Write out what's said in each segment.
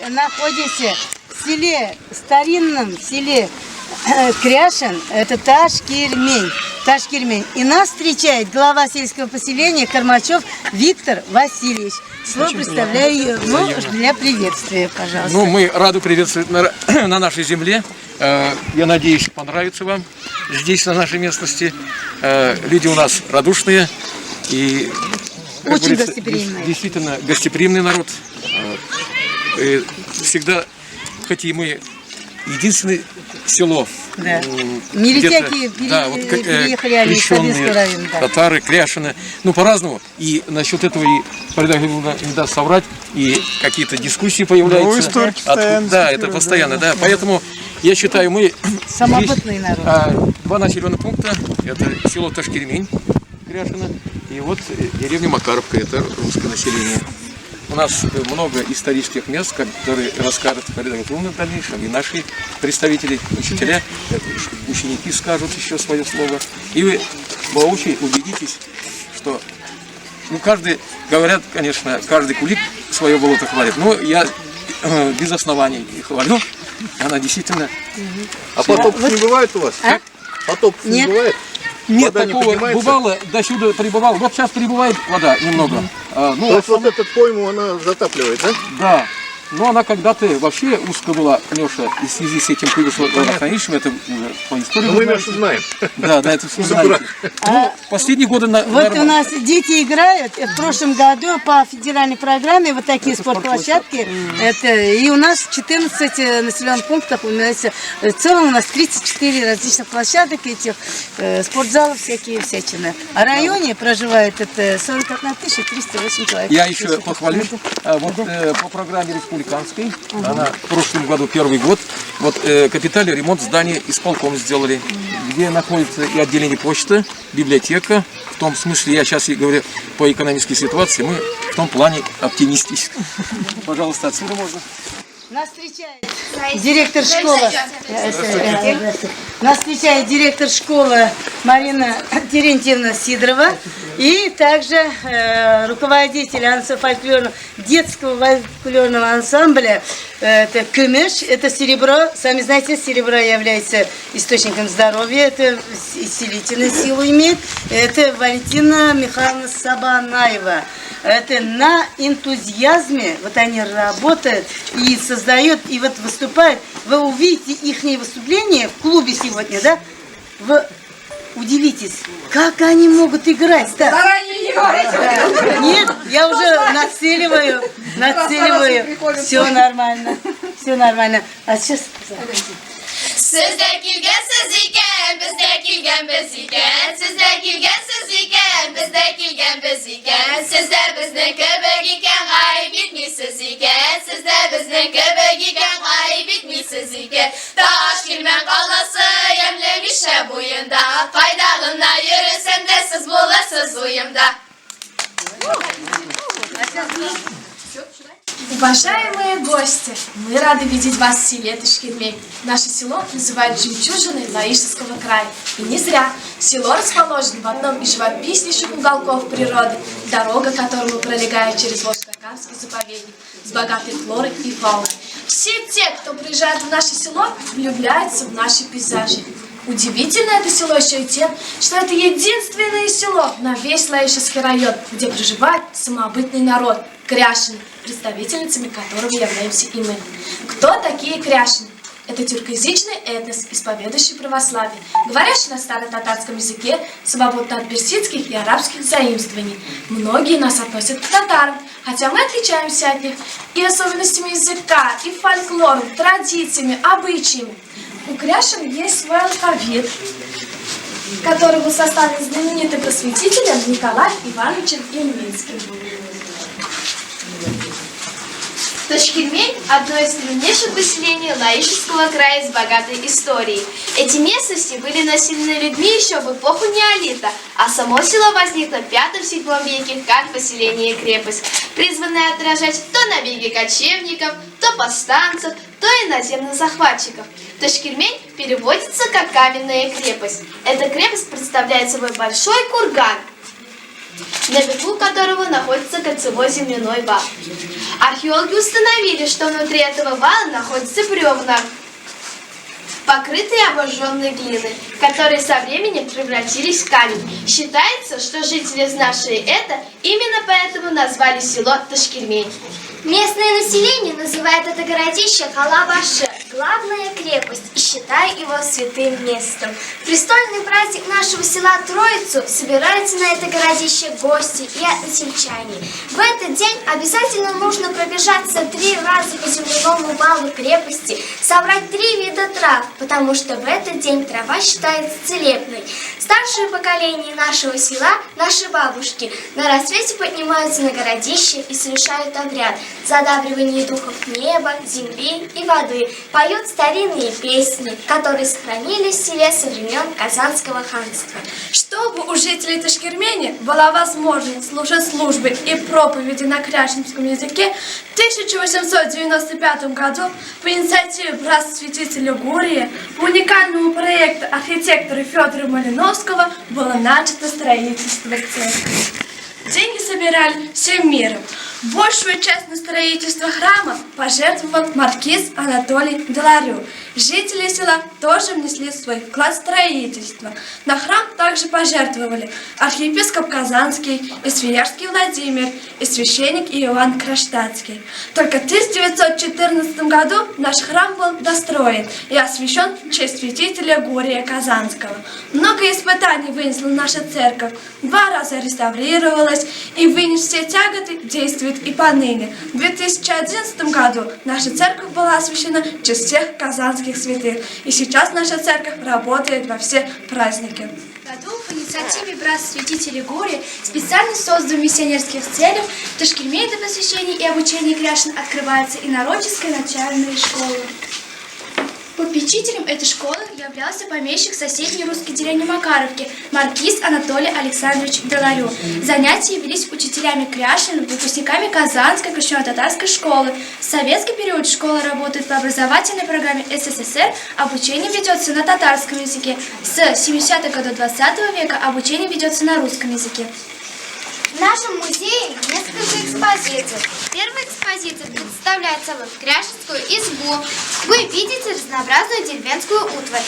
находимся в селе, старинном селе Кряшин, это Ташкирмень. И нас встречает глава сельского поселения Кормачев Виктор Васильевич. Слово представляю для приветствия, пожалуйста. Ну, мы рады приветствовать на нашей земле. Я надеюсь, понравится вам здесь, на нашей местности. Люди у нас радушные и очень гостеприимные. Действительно гостеприимный народ. И всегда, хоть и мы единственное село, да. Милитяки переехали они в Советский район. Да. Татары, Кряшины, ну по-разному. И насчет этого и не даст соврать, и какие-то дискуссии появляются. Ну, да, это постоянно, да. Поэтому я считаю, мы самобытный народ. Два населенных пункта, это село Ташкирмень, Кряшина, и вот деревня Макаровка, это русское население. У нас много исторических мест, которые расскажут в дальнейшем, и наши представители, учителя, ученики скажут еще свое слово. И вы воочию убедитесь, что каждый, говорят, конечно, каждый кулик свое болото хвалит. Но я без оснований хвалю. Она действительно... А потопов не бывает у вас? Потопов не бывает? Нет, такого бывало, до сюда прибывало. Вот сейчас прибывает вода немного. То есть вот этот пойму она затапливает, да? Да. Но она когда-то вообще узкая была, Леша, и в связи с этим водохранилищем, это уже по истории. Ну, мы, конечно, знаем. Да, это все знаете. Ну, последние годы... Вот у нас дети играют, в прошлом году по федеральной программе вот такие спортплощадки, и у нас 14 населенных пунктов, в целом у нас 34 различных площадок, этих спортзалов всякие, всячины. А в районе проживает это 41 308 человек. Я еще похвалюсь, вот по программе республиканской, она в прошлом году, первый год, вот капитальный ремонт здания исполком сделали, где находится и отделение почты, библиотека. В том смысле, я сейчас и говорю по экономической ситуации, мы в том плане оптимистичны. Пожалуйста, отсюда можно. Нас встречает директор школы. Нас встречает директор школы Марина Терентьевна Сидорова и также руководитель детского фольклорного ансамбля. Это Кымеш, это серебро. Сами знаете, серебро является источником здоровья, это исцелительную силу имеет. Это Валентина Михайловна Сабанаева. Это на энтузиазме, вот они работают и создают, и вот выступают. Вы увидите их выступление в клубе сегодня, да? Вы удивитесь, как они могут играть. Да? Нет, я уже нацеливаю. Все нормально, все нормально. А сейчас... Sizde kilgensiz iken, bizde kilgensiz iken. Sizde kilgensiz iken, bizde kilgensiz iken. Sizde bizden köpek iken, ay bitmişsiz iken. Sizde bizden köpek iken, ay bitmişsiz iken. Taşkirmen kalası yemlemiş buyunda. Faydalına yürüsem de siz bulasız uyumda. Уважаемые гости, мы рады видеть вас в селе Ташкирмень. Наше село называют жемчужиной Лаишевского края. И не зря. Село расположено в одном из живописнейших уголков природы, дорога которому пролегает через Волжско-Камский заповедник с богатой флорой и фауной. Все те, кто приезжает в наше село, влюбляются в наши пейзажи. Удивительно это село еще и тем, что это единственное село на весь Лаишевский район, где проживает самобытный народ – кряшины, представительницами которого являемся и мы. Кто такие кряшины? Это тюркоязычный этнос, исповедующий православие, говорящий на старо-татарском языке, свободно от персидских и арабских заимствований. Многие нас относят к татарам, хотя мы отличаемся от них и особенностями языка, и фольклором, традициями, обычаями. У кряшин есть свой алфавит, который был составлен знаменитым просветителем Николаем Ивановичем Ильинским. Ташкирмень – одно из древнейших поселений Лаишевского края с богатой историей. Эти местности были населены людьми еще в эпоху неолита, а само село возникло в V-VII веке как поселение и крепость, призванное отражать то набеги кочевников, то повстанцев, то иноземных захватчиков. Ташкирмень переводится как каменная крепость. Эта крепость представляет собой большой курган, на верху которого находится кольцевой земляной вал. Археологи установили, что внутри этого вала находятся бревна, покрытые обожженной глиной, которые со временем превратились в камень. Считается, что жители, знавшие это, именно поэтому назвали село Ташкирмень. Местное население называет это городище Калабаше, главная крепость, и считает его святым местом. В престольный праздник нашего села Троицу собираются на это городище гости и односельчане. В этот день обязательно нужно пробежаться 3 раза по земляному валу крепости, собрать 3 вида трав, потому что в этот день трава считается целебной. Старшее поколение нашего села, наши бабушки, на рассвете поднимаются на городище и совершают обряд задабривания духов неба, земли и воды, поют старинные песни, которые сохранились в селе со времен Казанского ханства. Чтобы у жителей Ташкирмени была возможность слушать службы и проповеди на кряжинском языке, в 1895 году по инициативе братства святителя Гурия по уникальному проекту архитектора Федора Малиновского было начато строительство церкви. Деньги собирали всем миром. Большую часть на строительство храма пожертвовал маркиз Анатолий Деларю. Жители села тоже внесли свой вклад в строительство. На храм также пожертвовали архиепископ Казанский и Свияжский Владимир и священник Иоанн Кронштадтский. Только в 1914 году наш храм был достроен и освящен в честь святителя Гурия Казанского. Много испытаний вынесла наша церковь, 2 раза реставрировалась и, вынес все тяготы, действует и поныне. В 2011 году наша церковь была освящена в честь всех казанских святых, и сейчас наша церковь работает во все праздники. В году по инициативе братства святителей Гурия специально создан в миссионерских целях в Ташкирмени для посвящения и обучения кряжин открывается инородческая начальная школа. Попечителем этой школы являлся помещик соседней русской деревни Макаровки маркиз Анатолий Александрович Деларю. Занятия велись учителями кряжин, выпускниками Казанской крещено-татарской школы. В советский период школа работает по образовательной программе СССР, обучение ведется на татарском языке. С 70-х годов 20 века обучение ведется на русском языке. В нашем музее несколько экспозиций. Первая экспозиция представляет собой кряжинскую избу. Вы видите разнообразную деревенскую утварь.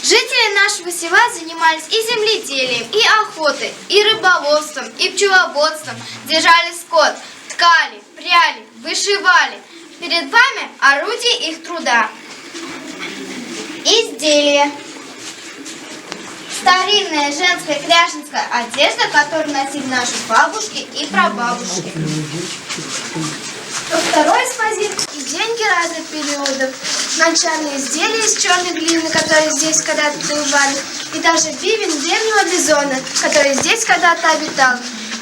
Жители нашего села занимались и земледелием, и охотой, и рыболовством, и пчеловодством, держали скот, ткали, пряли, вышивали. Перед вами орудие их труда. Изделия. Старинная женская кряжинская одежда, которую носили наши бабушки и прабабушки. Во второй экспозиции и деньги разных периодов, начальные изделия из черной глины, которые здесь когда-то добывали, и даже бивень древнего бизона, который здесь когда-то обитал.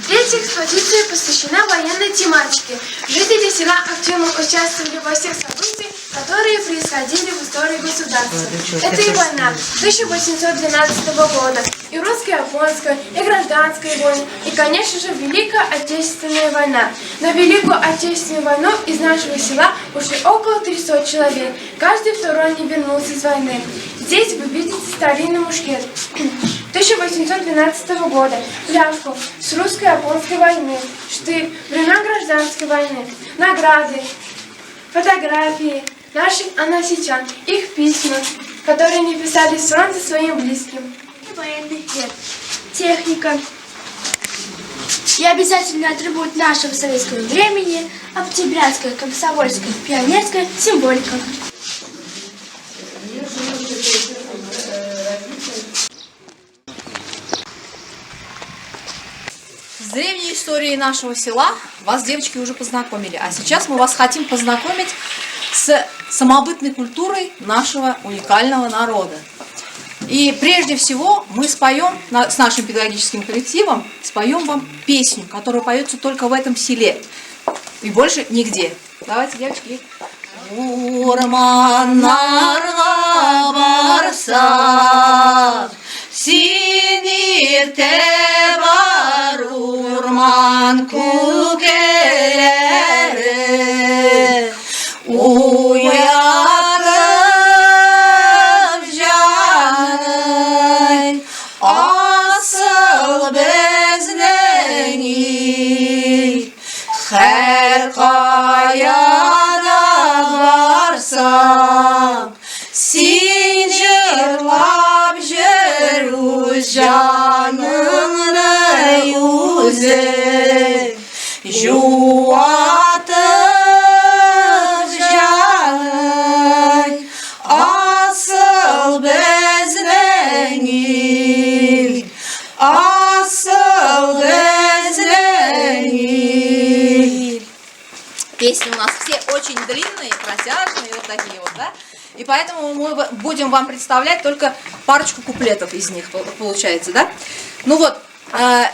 Третья экспозиция посвящена военной тематике. Жители села активно участвовали во всех событиях, которые происходили в истории государства. Это и война 1812 года, и русско-японская, и гражданская война, и, конечно же, Великая Отечественная война. На Великую Отечественную войну из нашего села ушли около 300 человек. Каждый второй не вернулся с войны. Здесь вы видите старинный мушкет 1812 года, пляшку с русско-японской войны, штык времен гражданской войны, награды, фотографии наших анасичан, их письма, которые они писали с фронта своим близким. Военный хлеб, техника и обязательный атрибут нашего советского времени – октябрятская, комсомольская, пионерская символика. С древней историей нашего села вас, девочки, уже познакомили. А сейчас мы вас хотим познакомить с самобытной культурой нашего уникального народа. И прежде всего мы споем с нашим педагогическим коллективом, споем вам песню, которая поется только в этом селе и больше нигде. Давайте, девочки. Урманнарга барса, синирте бар урман күкелері, уятып жаның асыл Песни у нас все очень длинные, протяжные, вот такие вот, да? И поэтому мы будем вам представлять только парочку куплетов из них, получается, да? Ну вот,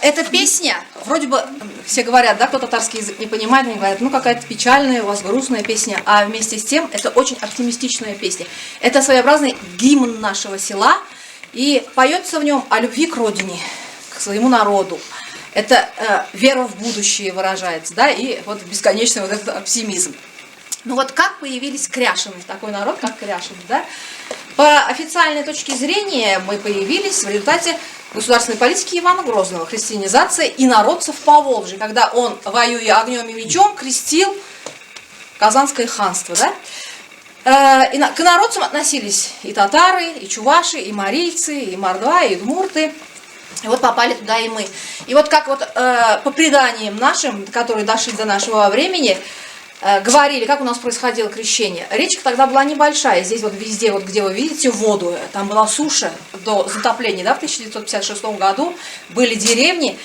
эта песня, вроде бы все говорят, да, кто татарский язык не понимает, они говорят, ну какая-то печальная, у вас грустная песня, а вместе с тем это очень оптимистичная песня. Это своеобразный гимн нашего села, и поется в нем о любви к родине, к своему народу. Это вера в будущее выражается, да, и вот бесконечный вот этот оптимизм. Ну вот как появились кряшины, такой народ, как кряшины, да? По официальной точке зрения мы появились в результате государственной политики Ивана Грозного, христианизация инородцев по Волжье, когда он, воюя огнем и мечом, крестил Казанское ханство, да? К инородцам относились и татары, и чуваши, и марийцы, и мордва, и удмурты. И вот попали туда и мы. И вот как вот по преданиям нашим, которые дошли до нашего времени, говорили, как у нас происходило крещение. Речка тогда была небольшая. Здесь вот везде, вот где вы видите воду, там была суша до затопления, да, в 1956 году. Были деревни.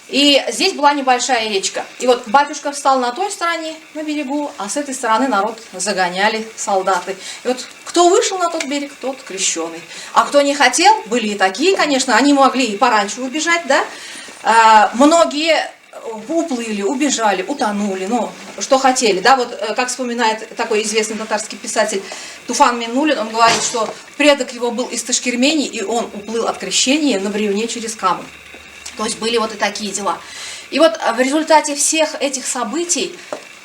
И здесь была небольшая речка. И вот батюшка встал на той стороне, на берегу, а с этой стороны народ загоняли солдаты. И вот кто вышел на тот берег, тот крещеный. А кто не хотел, были и такие, конечно, они могли и пораньше убежать, да. Многие уплыли, убежали, утонули, ну, что хотели, да, вот как вспоминает такой известный татарский писатель Туфан Миннулин, он говорит, что предок его был из Ташкирмени, и он уплыл от крещения на бревне через камень. То есть были вот и такие дела. И вот в результате всех этих событий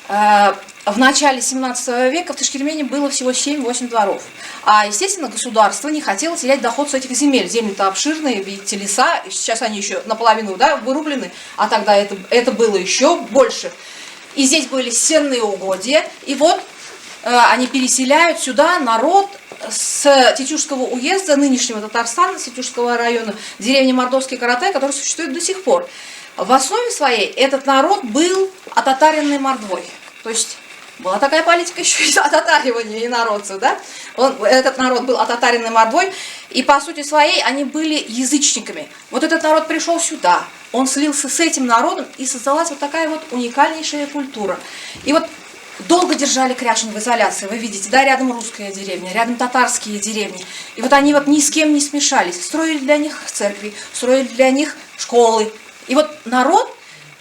в начале 17 века в Ташкирмене было всего 7-8 дворов. А, естественно, государство не хотело терять доход с этих земель. Земли-то обширные, видите, леса, сейчас они еще наполовину, да, вырублены, а тогда это было еще больше. И здесь были сенные угодья, и вот они переселяют сюда народ с Тетюшского уезда, нынешнего Татарстана, с Тетюшского района, деревни Мордовский Каратай, который существует до сих пор. В основе своей этот народ был отатаренный мордвой. То есть была такая политика еще и отатаривания инородцев, да? Этот народ был отатаренный мордвой, и по сути своей они были язычниками. Вот этот народ пришел сюда, он слился с этим народом, и создалась вот такая вот уникальнейшая культура. И вот долго держали кряшин в изоляции, вы видите, да, рядом русская деревня, рядом татарские деревни. И вот они вот ни с кем не смешались, строили для них церкви, строили для них школы. И вот народ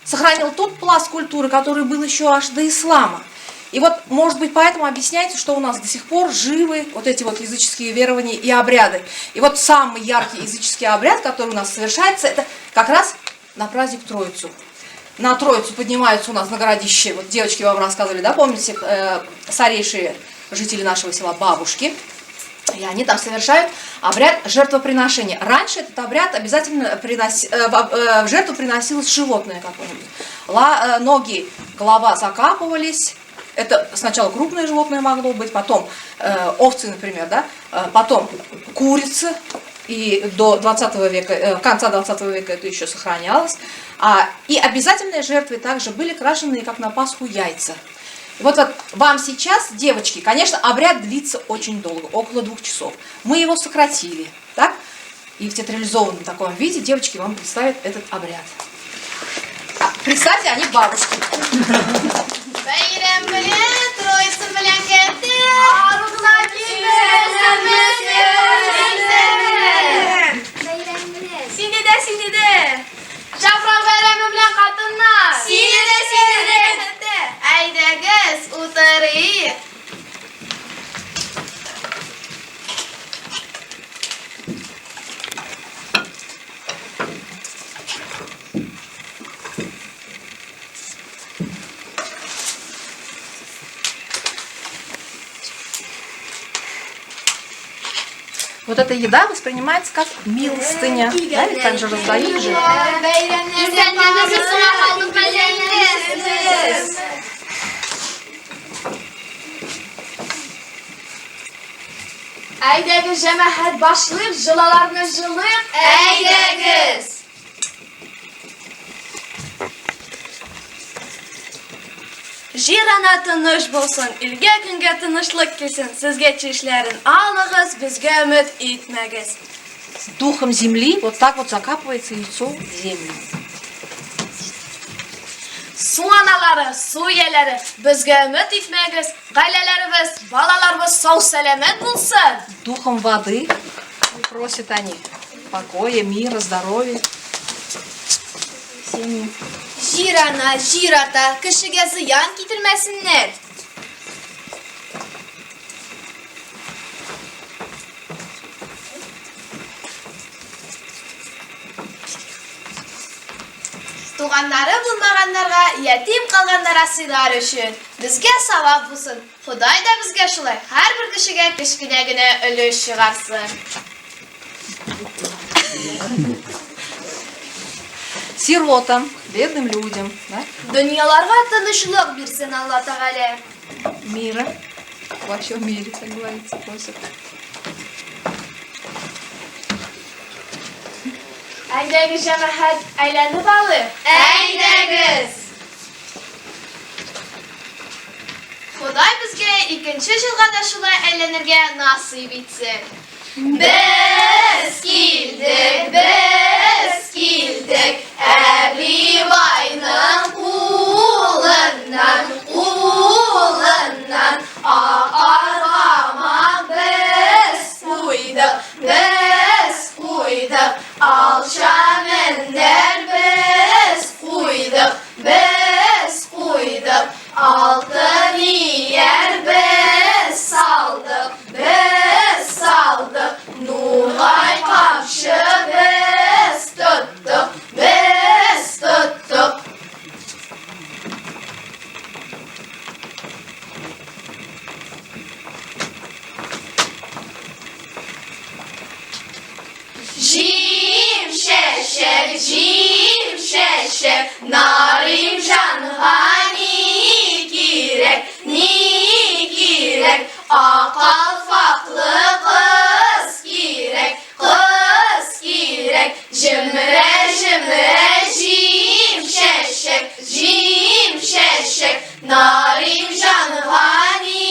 сохранил тот пласт культуры, который был еще аж до ислама. И вот, может быть, поэтому объясняется, что у нас до сих пор живы вот эти вот языческие верования и обряды. И вот самый яркий языческий обряд, который у нас совершается, это как раз на праздник Троицу. На Троицу поднимаются у нас на городище, вот девочки вам рассказывали, да, помните, старейшие жители нашего села бабушки, и они там совершают обряд жертвоприношения. Раньше этот обряд обязательно в жертву приносилось животное какое-нибудь. Ноги, голова закапывались. Это сначала крупное животное могло быть, потом овцы, например, да, потом курица. И до 20 века, конца 20 века это еще сохранялось. И обязательные жертвы также были крашеные, как на Пасху, яйца. И вот вам сейчас, девочки, конечно, обряд длится очень долго, около 2 часов. Мы его сократили, так? И в театрализованном таком виде девочки вам представят этот обряд. Представьте, они бабушки. Sinide. Şafran bayrami bilan qatinlar. Sinide. Aydagiz o'tirib. Вот эта еда воспринимается как милостыня. Да, ведь так же раздают же. Aydagiz jamaat boshliq, jilalarni jiliq. Aydagiz. Jir ana tinch bo'lsin, ilga kunga tinchlik kelsin. Sizga ishlarin olg'iz, bizga umid etmagiz. Духом земли вот так вот закапывается яйцо в землю. Su analары, su иеләре, безгә өмет итмәгез, гаиләләребез, балаларыбыз сау-сәламәт булсын. Духом воды просят они. Покоя, мира, здоровья. Семьи. Җир ана, җир ата, кешегә зыян китермәсеннәр. Туганнары булмаганнарга, ятим калганнарга сыйлар өчен безгә савап булсын. Ходай да безгә шулай һәрбер кешегә кечкенә генә өлеш чыгарсын. Сиротам, бедным людям, да? Дөньяларга тынычлык бирсен Алла Тәгалә. Мира. Во всем мире, как говорится, просят. Әйдәгез җәмәгать әйләнеп алыйк. Әйдәгез! Ходай безгә икенче җылга да шулай әйләнергә насыйп итсен. Без килдек, Әби байның улыннан, Ак-аргама без куйдык, Алча мендәр без куйдык, Алтын ияр без салдык, Нугай камчы без тоттык. Җим шәшәк, нарим җанга ни кирәк, Акалфаклы кыз кирәк, Җемрә җим шәшәк, нарим җанга ни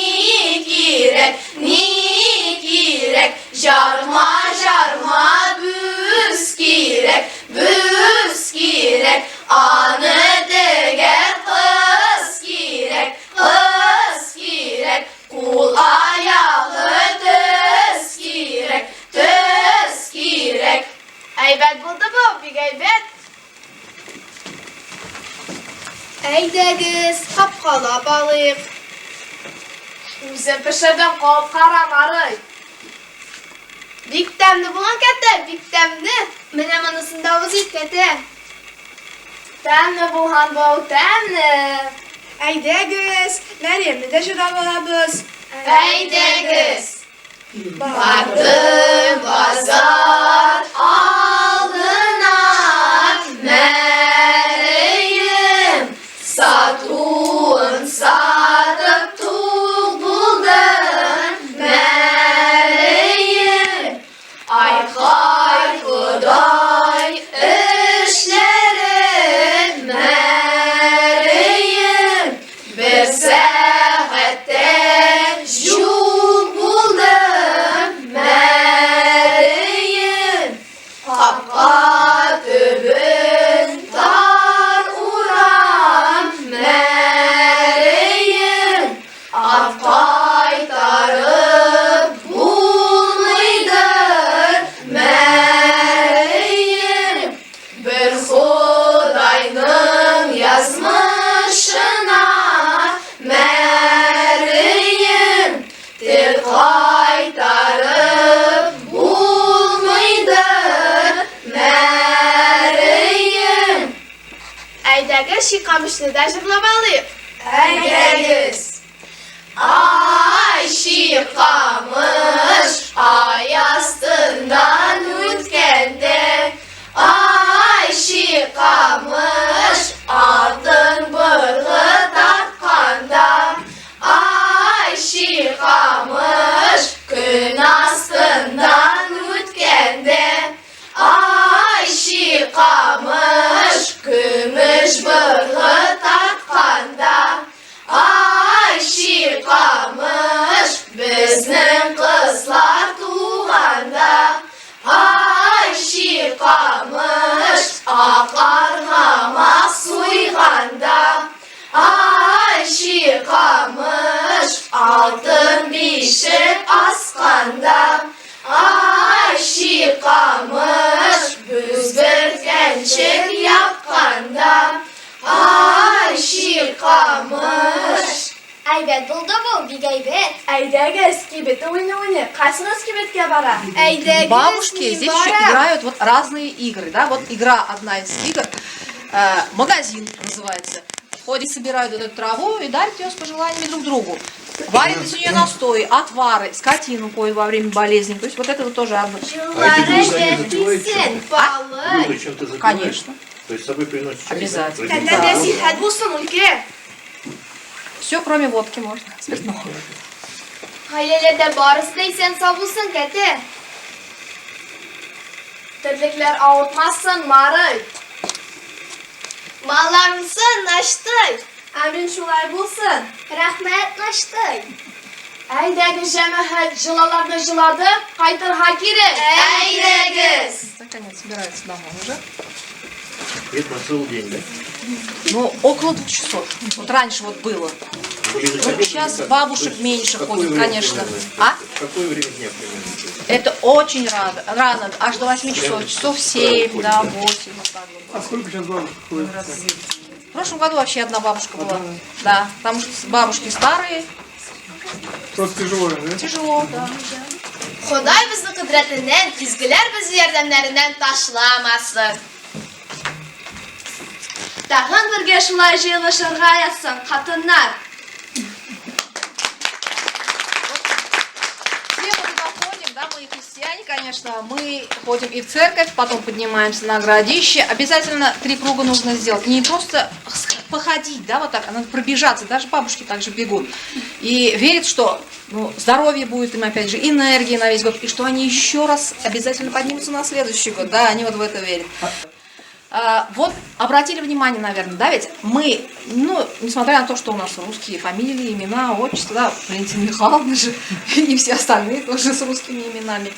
кирәк, Җарма бүз кирәк, Аны дигәр кыз кирәк, Кул аягы төз кирәк. Әйбәт булды бу, бик әйбәт. Әйдәгез, капкалап алыйк. Үзем пешердем капкарамары. Бик тәмле булган кәтә, бик тәмле. Менә монысын да үз иткәтә. Тәмле булган бу, тәмле. Әйдәгез, Мәрьямне дә җырлап алабыз. Әйдәгез. Бардым базар алдына, Мәрьям сатуын сатып тук булдым, Мәрьям. Айкай Ходай эшләрен, Мәрьям. Бер сәгатьтә җук булдым, Мәрьям. Капка төбен тар урам, Мәрьям. Кайтарып булмыйдыр, Мәрьям. Бер Худайның язмышына, Мәрьям. Тел кайтарып булмыйдыр, Мәрьям. Әйдәгез, Шикамышны да җырлап алыйк. Әйдәгез. Ай, Шикамыш, ай астыннан үткәндә, Ай, Шикамыш, артын быргы тартканда, Ай, Шикамыш, көн астыннан үткәндә, Ай, Шикамыш, көмеш быргы тартканда, Ай, Шикамыш, безнең кызлар туганда, Ай, Шикамыш, ак аргама суйганда, kamış altın bişik askanda. Ayşi kamış büzgür gençlik yapkanda. Ayşi kamış. Aybat buldu bu, bir gaybet. Әйдәгез, кибетті ойны. Қайсыңыз кибетке бара? Бабушки здесь еще играют вот разные игры, да, вот игра, одна из игр, магазин называется. Ходят, собирают эту траву и дарят ее с пожеланиями друг другу. Варят из нее настои, отвары, скотину поют во время болезни. То есть вот это вот тоже одно. Вы чем-то закрываете? Конечно. То есть с собой приносите? Обязательно. Да. Все, кроме водки можно, спиртного. Hayalede barısı da isen savulsun kete. Tırlıklar avutmazsın marı. Mallarımsın naştıy. Əmrin şulay bulsun. Rahmet naştıy. Әйдәгі жәмәхәт жылаларды жылады, қайтыр хакире. Әйдәгіз. Наконец, собираются домой уже. Это на целый день, да? Ну, около 2 часов. Вот раньше вот было. Вот сейчас бабушек меньше ходит, конечно. А? Какое время дня примерно? Это очень рано, аж до 8 часов, часов 7, да, 8, вот так вот. А сколько сейчас бабушек ходит? В прошлом году вообще одна бабушка была. Да, потому что бабушки старые, Просто тяжело, да? тяжело, да. Xuday bizni qudratindən, izgilər bizi yardımlarından taşlamasın. Тағын бірге шулай жиылышырға ятсын, қатындар. Все мы туда ходим, да, мы христиане, конечно, мы ходим и в церковь, потом поднимаемся на городище. Обязательно 3 круга нужно сделать. Не просто походить, да, вот так, а надо пробежаться. Даже бабушки также бегут. И верят, что здоровье будет им, опять же, энергия на весь год. И что они еще раз обязательно поднимутся на следующий год. Да, они вот в это верят. Вот обратили внимание, наверное, да, ведь мы, несмотря на то, что у нас русские фамилии, имена, отчества, да, Валентина Михайловна же и все остальные тоже с русскими именами,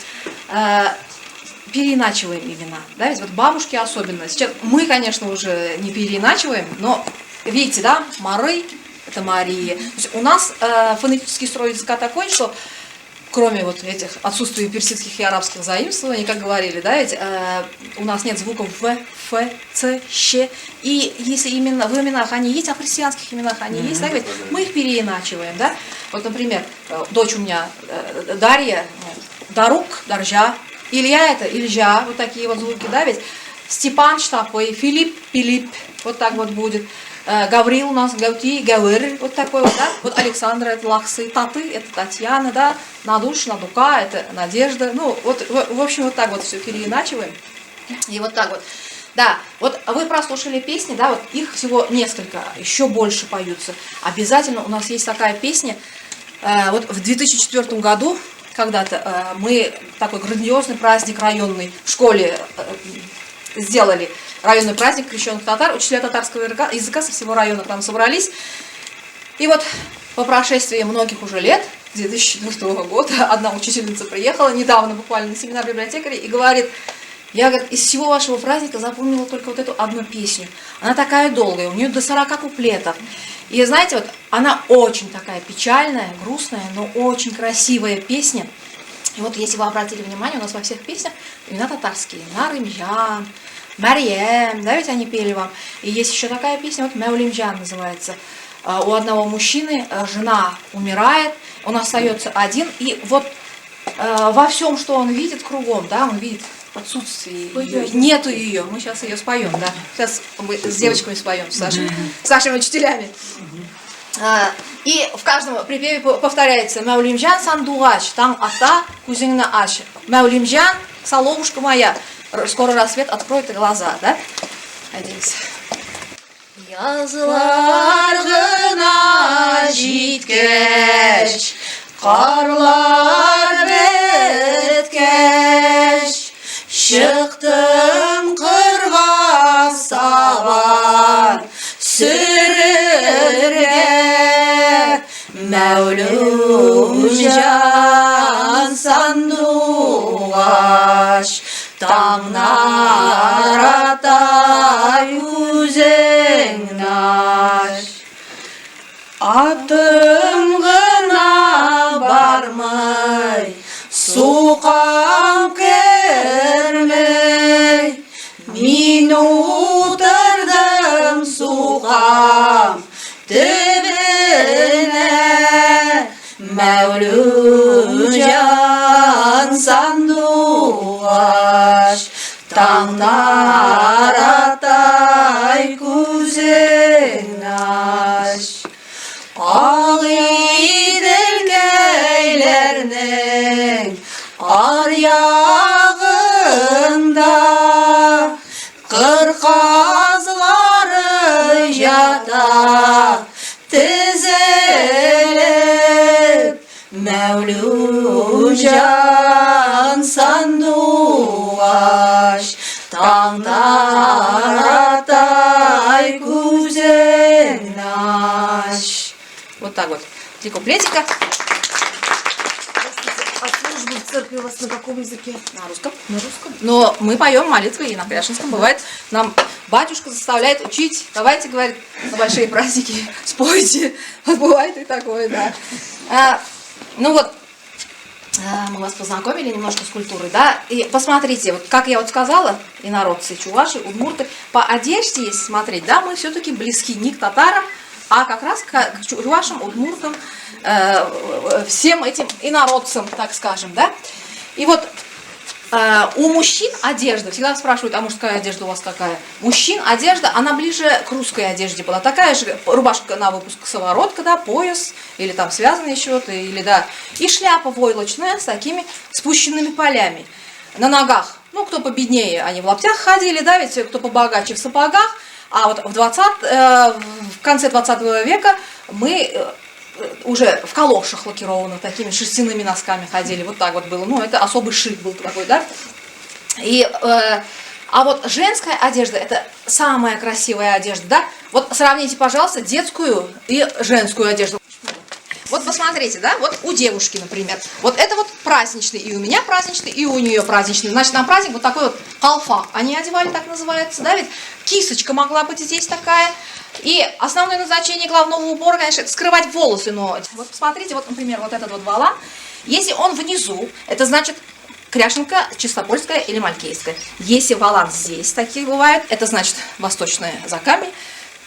переиначиваем имена, да, ведь вот бабушки особенно. Сейчас мы, конечно, уже не переиначиваем, но видите, да, Мары – это Мария. То есть у нас фонетический строй языка такой, что кроме вот этих отсутствия персидских и арабских заимствований, как говорили, да, ведь у нас нет звуков В, Ф, Ц, Щ. И если именно в именах они есть, а в христианских именах они есть, да, ведь мы их переиначиваем, да. Вот, например, дочь у меня Дарья, Дарук, Даржа, Илья это Ильжа, вот такие вот звуки, да, ведь Степан такой, Филипп, Пилип, вот так вот будет. Гаврил у нас Гавти, Гавыр, вот такой вот, да. Вот Александра это Лаксы, Таты это Татьяна, да. Надуш, Надука это Надежда. Ну, вот, в общем, вот так вот все переиначиваем. И вот так вот. Да, вот вы прослушали песни, да, вот их всего несколько, еще больше поются. Обязательно у нас есть такая песня. Вот в 2004 году когда-то мы такой грандиозный праздник районный в школе сделали. Районный праздник крещенных татар, учителя татарского языка со всего района к нам собрались. И вот по прошествии многих уже лет, 2004 года, одна учительница приехала недавно буквально на семинар библиотекарей и говорит: я, говорит, из всего вашего праздника запомнила только вот эту одну песню. Она такая долгая, у нее до 40 куплетов. И знаете, вот она очень такая печальная, грустная, но очень красивая песня. И вот если вы обратили внимание, у нас во всех песнях имена татарские. Нарымжан, Марьям, да, ведь они пели вам. И есть еще такая песня, вот Мәулимжан называется. У одного мужчины жена умирает, он остается один, и вот во всем, что он видит кругом, да, он видит отсутствие ее, нету ее. Мы сейчас ее споем, да. Сейчас мы с девочками споем, с нашими учителями. И в каждом припеве повторяется: Мәулимжан сандугач, там ата кузина ач. Мәулимжан, соловушка моя, скоро рассвет откроет глаза, да? Надеюсь. Yazlar gına jitkeş, karlar betkeş, çıktım kırga saban sürürge, Mevlumcan sandugaş, Tağlar ata yüzengnaş. Adı Mevlucan sanduaş, Tanlar atay kuzenaş. Ağidel geylerinin ar yağında kırkazları yata tezelip Mevlucan sanduaş Tanlar atay kuzenaş. Вот так вот. 3 куплетика. А службы в церкви у вас на каком языке? На русском. На русском? Но мы поем молитвы и на кряшинском. Бывает, нам батюшка заставляет учить. Давайте, говорит, на большие праздники спойте. Вот бывает и такое, да. Ну вот, мы вас познакомили немножко с культурой, да. И посмотрите, вот как я вот сказала, инородцы, чуваши, удмурты, по одежде, если смотреть, да, мы все-таки близки не к татарам, а как раз к чувашам, удмуртам, всем этим инородцам, так скажем, да. И вот у мужчин одежда, всегда спрашивают, а мужская одежда у вас какая? Мужчин одежда, она ближе к русской одежде была. Такая же рубашка на выпуск, сковородка, да, пояс, или там связанные счеты, или да. И шляпа войлочная с такими спущенными полями. На ногах, ну, кто победнее, они в лаптях ходили, да, ведь кто побогаче в сапогах. А вот в конце 20 века мы уже в калошах лакированных, такими шерстяными носками ходили, вот так вот было. Ну, это особый шик был такой, да. И, а вот женская одежда, это самая красивая одежда, да. Вот сравните, пожалуйста, детскую и женскую одежду. Вот посмотрите, да, вот у девушки, например, вот это вот праздничный, и у меня праздничный, и у нее праздничный. Значит, на праздник вот такой вот колфак они одевали, так называется, да, ведь кисочка могла быть здесь такая. И основное назначение головного убора, конечно, это скрывать волосы, но вот посмотрите, вот, например, вот этот вот валан, если он внизу, это значит кряшенка чистопольская или малькейская. Если валан здесь, такие бывают, это значит восточное закамье,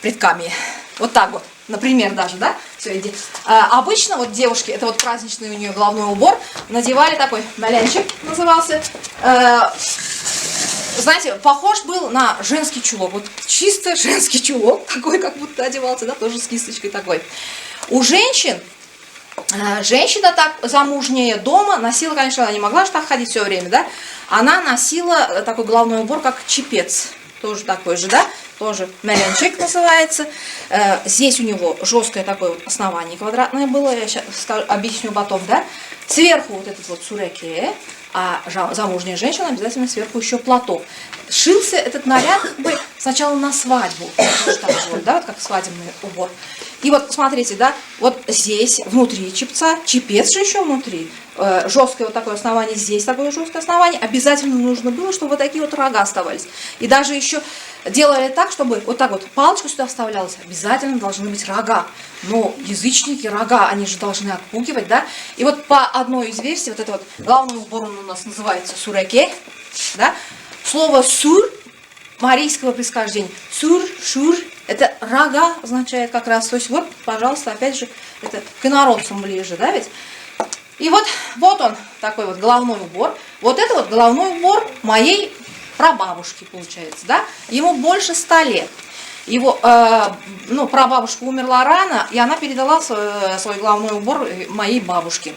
предкамье. Вот так вот. Например, даже, да, все идет. Обычно вот девушки, это вот праздничный у нее головной убор, надевали такой малянчик, назывался. Знаете, похож был на женский чулок. Вот чисто женский чулок, такой, как будто одевался, да, тоже с кисточкой такой. У женщин, женщина так замужняя дома носила, конечно, она не могла же так ходить все время, да, она носила такой головной убор, как чепец. Тоже такой же, да, тоже мелянчик называется. Здесь у него жесткое такое вот основание квадратное было, я сейчас объясню потом, да. Сверху вот этот вот суреке, а замужняя женщина обязательно сверху еще платок. Шился этот наряд как бы сначала на свадьбу, да, вот как свадебный убор. И вот смотрите, да, вот здесь внутри чепца, чепец же еще внутри, жесткое вот такое основание, здесь такое жесткое основание, обязательно нужно было, чтобы вот такие вот рога оставались. И даже еще делали так, чтобы вот так вот палочка сюда вставлялась, обязательно должны быть рога. Но язычники, рога, они же должны отпугивать, да. И вот по одной из версий, вот это вот главный убор у нас называется суреке, да. Слово сур марийского происхождения, сур, шур, это рога означает как раз, то есть вот, пожалуйста, опять же, это к инородцам ближе, да, ведь? И вот он, такой вот головной убор. Вот это вот головной убор моей прабабушки, получается, да? Ему больше 100 лет. Его, прабабушка умерла рано, и она передала свой головной убор моей бабушке.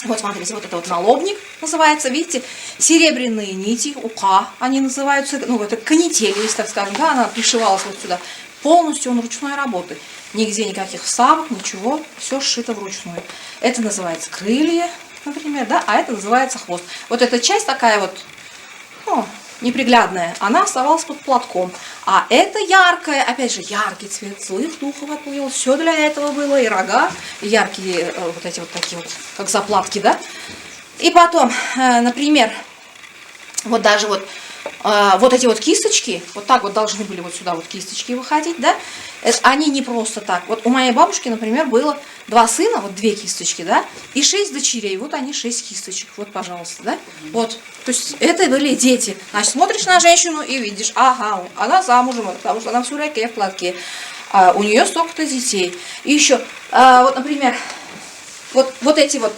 Вот смотрите, вот это вот налобник называется, видите, серебряные нити, ука они называются, ну это канитель, если так скажем, да, она пришивалась вот сюда. Полностью он ручной работы. Нигде никаких вставок, ничего, все сшито вручную. Это называется крылья, например, да, а это называется хвост. Вот эта часть такая вот, неприглядная, она оставалась под платком. А это яркая, опять же, яркий цвет, злых духов отвел. Все для этого было, и рога, и яркие вот эти вот такие вот, как заплатки, да. И потом, например, вот даже вот эти вот кисточки, вот так вот должны были вот сюда вот кисточки выходить, да, они не просто так. Вот у моей бабушки, например, было 2 сына, вот 2 кисточки, да, и 6 дочерей, вот они 6 кисточек, вот, пожалуйста, да, вот, то есть это были дети. Значит, смотришь на женщину и видишь, ага, она замужем, потому что она в суреке, в платке, у нее столько-то детей. И еще, вот, например, вот эти вот,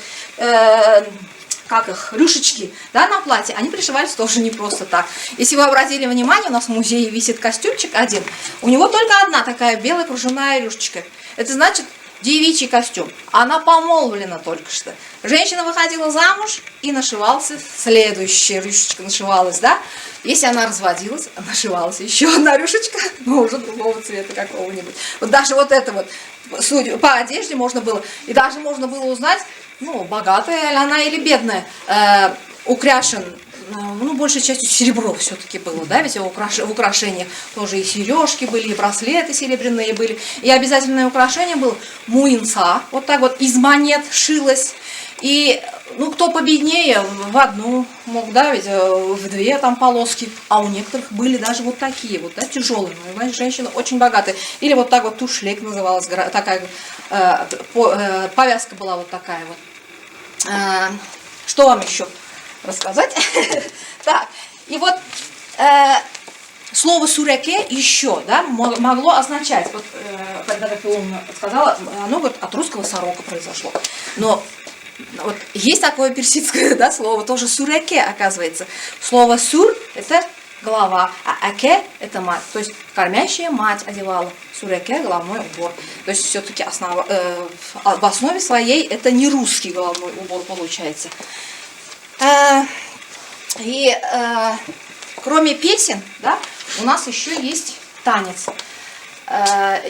как их, рюшечки, да, на платье, они пришивались тоже не просто так. Если вы обратили внимание, у нас в музее висит костюмчик один, у него только одна такая белая кружевная рюшечка. Это значит девичий костюм. Она помолвлена только что. Женщина выходила замуж и нашивался следующая рюшечка нашивалась, да. Если она разводилась, нашивалась еще одна рюшечка, но уже другого цвета какого-нибудь. Вот даже вот это вот, судя по одежде можно было, и даже можно было узнать, ну, богатая ли она или бедная, украшен, ну, большей частью серебро все-таки было, да, ведь в украшениях тоже и сережки были, и браслеты серебряные были, и обязательное украшение было муинца, вот так вот из монет шилось, и, ну, кто победнее, в одну мог, да, ведь в две там полоски, а у некоторых были даже вот такие вот, да, тяжелые, значит, женщины очень богатые, или вот так вот тушлек называлась, такая, повязка была вот такая вот. Что вам еще рассказать? Так, и вот слово суреке еще, да, могло означать, вот когда Филонна сказала, оно говорит, от русского сорока произошло, но вот есть такое персидское, да, слово, тоже суреке, оказывается. Слово сур – это голова, а аке – это мать, то есть кормящая мать одевала. Суреке – головной убор. То есть все-таки в основе своей это не русский головной убор получается. И кроме песен, да, у нас еще есть танец.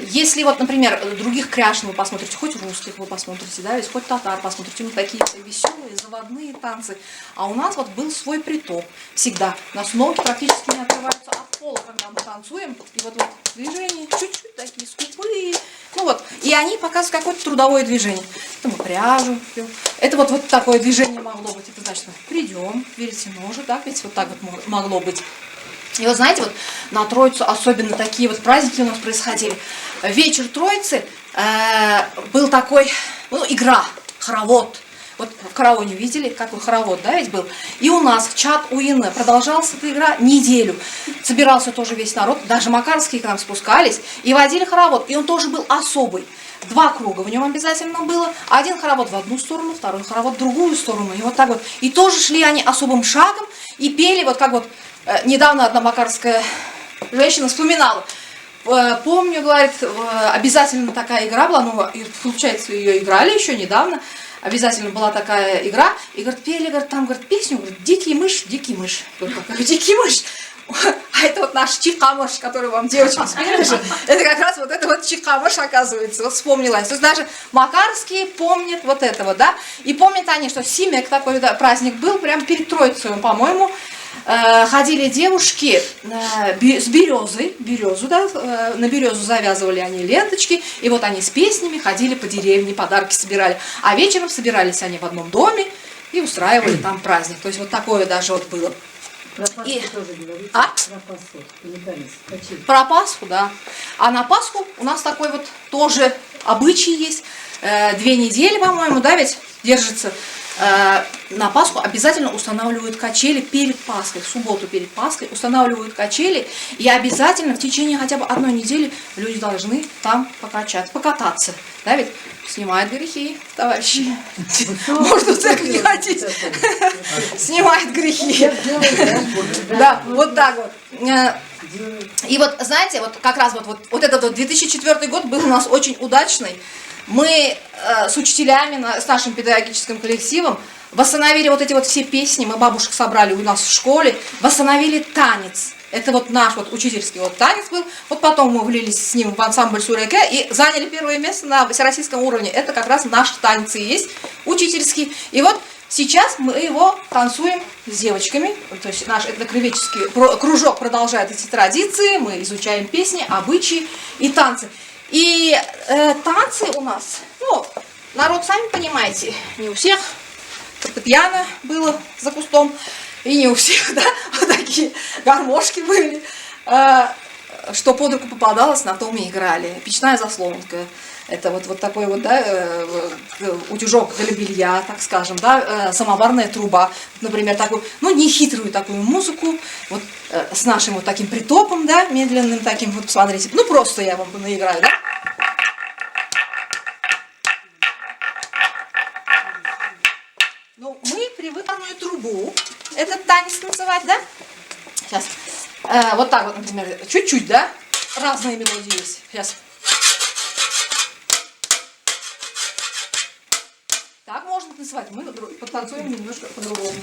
Если вот, например, других кряшн вы посмотрите, хоть русских вы посмотрите, да, хоть татар посмотрите, ну такие веселые, заводные танцы. А у нас вот был свой притоп всегда. У нас ноги практически не отрываются от пола, когда мы танцуем. И вот движения чуть-чуть такие скупые. Ну вот, и они показывают какое-то трудовое движение. Это мы пряжу. Это вот такое движение могло быть. Это значит, придем, веретено, так ведь вот так вот могло быть. И вот знаете, вот на Троицу особенно такие вот праздники у нас происходили. Вечер Троицы был такой, ну, игра, хоровод. Вот в Караоне видели, какой хоровод, да, ведь был? И у нас в Чат-Уине продолжалась эта игра неделю. Собирался тоже весь народ, даже макаровские к нам спускались и водили хоровод. И он тоже был особый. 2 круга в нем обязательно было. Один хоровод в одну сторону, второй хоровод в другую сторону. И вот так вот. И тоже шли они особым шагом и пели, вот как вот недавно одна макаровская женщина вспоминала. Помню, говорит, обязательно такая игра была, ну, получается, ее играли еще недавно. Обязательно была такая игра. И, говорит, пели, говорит, там, говорит, песню, говорит, дикий мышь, дикий мышь. Дикий мышь. А это вот наш чикамыш, который вам девочки спели же. Это как раз вот это вот чикамыш, оказывается, вот вспомнилась. То есть даже макарские помнят вот это вот, да. И помнят они, что Симек такой, да, праздник был, прям перед Троицей, по-моему. Ходили девушки с березу, да, на березу завязывали они ленточки, и вот они с песнями ходили по деревне, подарки собирали. А вечером собирались они в одном доме и устраивали там праздник. То есть вот такое даже вот было. Про Пасху тоже говорите. А? Про Пасху. Или танец. Про Пасху, да. А на Пасху у нас такой вот тоже обычай есть. 2 недели, по-моему, да, ведь держится. На Пасху обязательно устанавливают качели перед Пасхой, в субботу перед Пасхой устанавливают качели, и обязательно в течение хотя бы 1 недели люди должны там покататься, да, ведь снимает грехи, товарищи, можно в церковь не ходить, снимает грехи, да, вот так вот. И вот, знаете, вот как раз вот этот вот 2004 год был у нас очень удачный. Мы с учителями, с нашим педагогическим коллективом восстановили вот эти вот все песни, мы бабушек собрали у нас в школе, восстановили танец. Это вот наш вот учительский вот танец был. Вот потом мы влились с ним в ансамбль Суреке и заняли 1 место на всероссийском уровне. Это как раз наш танец и есть учительский. И вот сейчас мы его танцуем с девочками. То есть наш этнокривический кружок продолжает эти традиции. Мы изучаем песни, обычаи и танцы. И танцы у нас, ну, народ, сами понимаете, не у всех фортепиано было за кустом, и не у всех, да, вот такие гармошки были, что под руку попадалось, на том и играли. Печная заслонка, это вот такой вот, да, утюжок для белья, так скажем, да, самоварная труба, например, такую, ну, нехитрую такую музыку, вот с нашим вот таким притопом, да, медленным таким, вот посмотрите, ну, просто я вам наиграю, да. Ну, мы привыкли трубу этот танец называть, да? Сейчас. Вот так вот, например, чуть-чуть, да? Разные мелодии есть. Сейчас. Так можно танцевать. Мы потанцуем немножко по-другому.